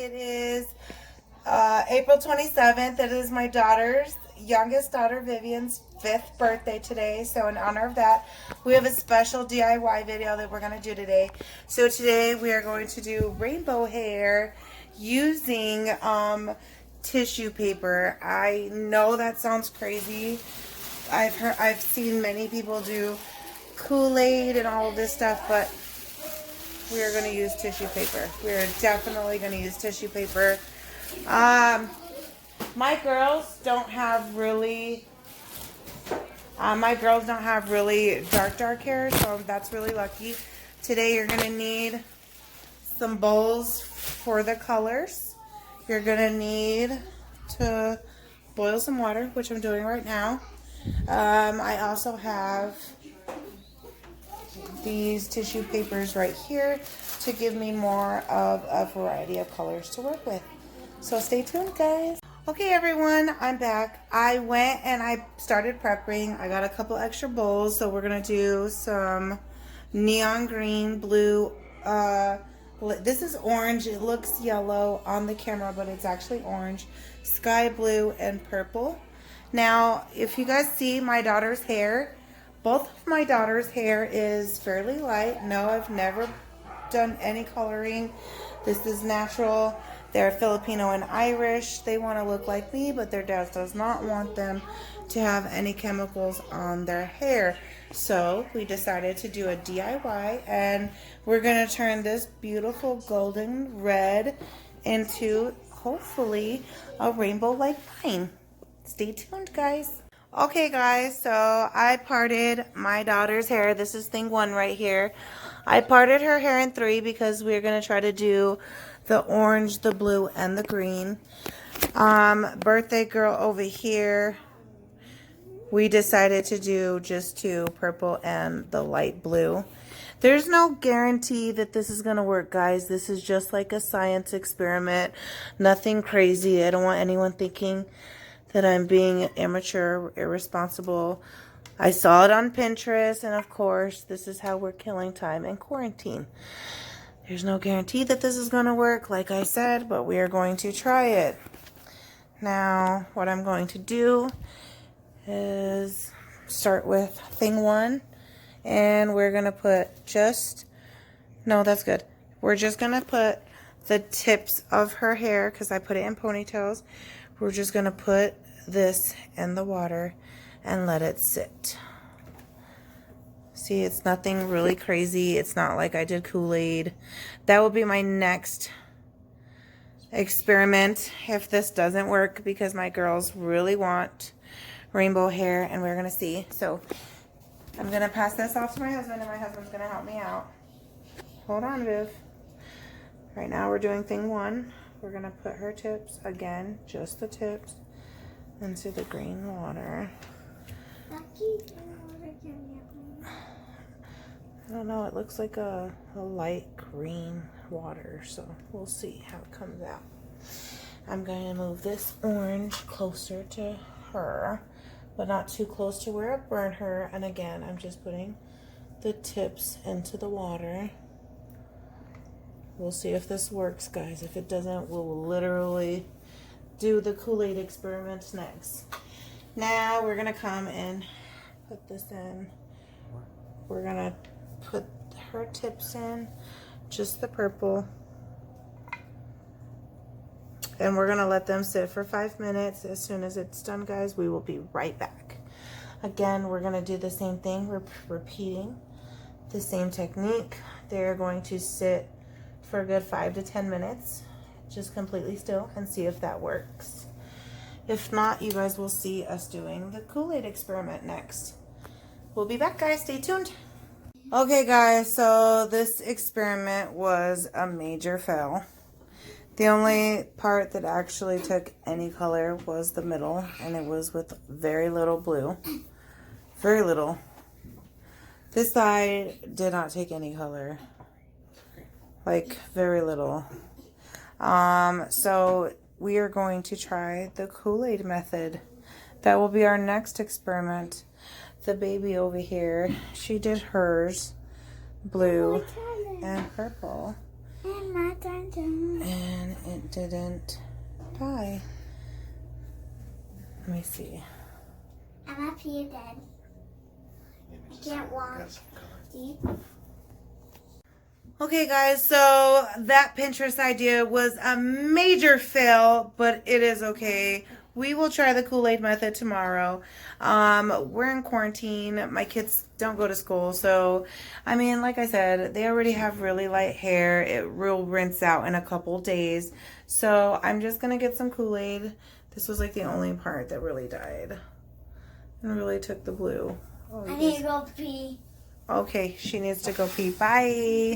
It is April 27th. It is my youngest daughter Vivian's 5th birthday today. So in honor of that, we have a special DIY video that we're going to do today. So today we are going to do rainbow hair using tissue paper. I know that sounds crazy. I've seen many people do Koolaid and all of this stuff, but we are going to use tissue paper. We are definitely going to use tissue paper. My girls don't have really dark hair, so that's really lucky. Today you're going to need some bowls for the colors. You're going to need to boil some water, which I'm doing right now. I also have these tissue papers right here to give me more of a variety of colors to work with. So stay tuned, guys. Okay, everyone, I'm back. I went and I started prepping. I got a couple extra bowls, so we're gonna do some neon green, blue. This is orange. It looks yellow on the camera, but it's actually orange, sky blue, and purple. Now, if you guys see my daughter's hair, both of my daughter's hair is fairly light. No, I've never done any coloring. This is natural. They're Filipino and Irish. They want to look like me, but their dad does not want them to have any chemicals on their hair. So we decided to do a DIY, and we're going to turn this beautiful golden red into hopefully a rainbow like mine. Stay tuned, guys. Okay, guys, so I parted my daughter's hair. This is thing 1 right here. I parted her hair in 3 because we're going to try to do the orange, the blue, and the green. Birthday girl over here, we decided to do just 2, purple and the light blue. There's no guarantee that this is going to work, guys. This is just like a science experiment. Nothing crazy. I don't want anyone thinking that I'm being immature, irresponsible. I saw it on Pinterest, and of course, this is how we're killing time in quarantine. There's no guarantee that this is going to work, like I said, but we are going to try it. Now, what I'm going to do is start with thing 1, and we're going to put that's good. We're just going to put the tips of her hair, because I put it in ponytails. We're just going to put this in the water and let it sit. See, it's nothing really crazy. It's not like I did Kool-Aid. That will be my next experiment if this doesn't work, because my girls really want rainbow hair, and we're going to see. So I'm going to pass this off to my husband, and my husband's going to help me out. Hold on, Viv. Right now we're doing thing 1. We're going to put her tips, again, just the tips, into the green water. I don't know, it looks like a light green water, so we'll see how it comes out. I'm going to move this orange closer to her, but not too close to where it burned her. And again, I'm just putting the tips into the water. We'll see if this works, guys. If it doesn't, we'll literally do the Kool-Aid experiment next. Now we're going to come and put this in. We're going to put her tips in, just the purple. And we're going to let them sit for 5 minutes. As soon as it's done, guys, we will be right back. Again, we're going to do the same thing. We're repeating the same technique. They're going to sit for a good 5 to 10 minutes, just completely still, and see if that works. If not, you guys will see us doing the Kool-Aid experiment next. We'll be back, guys. Stay tuned. Okay, guys, so this experiment was a major fail. The only part that actually took any color was the middle, and it was with very little blue. Very little. This side did not take any color. Like, very little. So we are going to try the Kool-Aid method. That will be our next experiment. The baby over here, she did hers blue and purple. And it didn't die. Let me see. I'm up here dead. I can't walk. See? Okay guys, so that Pinterest idea was a major fail, but it is okay. We will try the Kool-Aid method tomorrow. We're in quarantine. My kids don't go to school, so I mean, like I said, they already have really light hair. It will rinse out in a couple days. So I'm just gonna get some Kool-Aid. This was like the only part that really died and really took the blue. Oh, I need to go pee. okay, she needs to go pee. Bye.